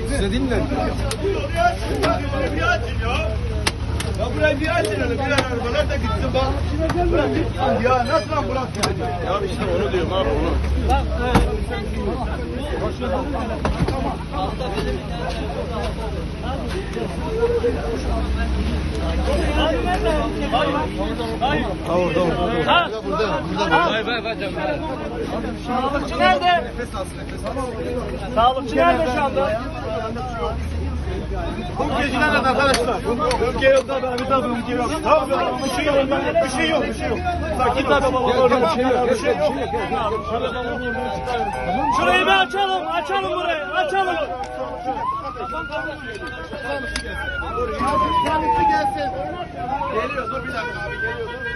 Size dinle. Ya buraya bir açın öyle birer arabalar da gitsin bak. Bırak gitsin ya nasıl lan bırak gidecek? Ya işte onu diyorum abi onu. Bak. Sağlıkçı nerede? Sağlıkçı nerede şu anda? Bu geceler arkadaşlar. Ülke yok da ben bir daha ülke yok. Tamam bir şey yok. Bir şey yok. Bir şey yok. Sakin tabi baba. Orada bir şey yok. Bir şey yok. Şurayı bir açalım. Açalım burayı. Açalım. Kendisi gelsin. Geliyor dur bir dakika abi geliyor.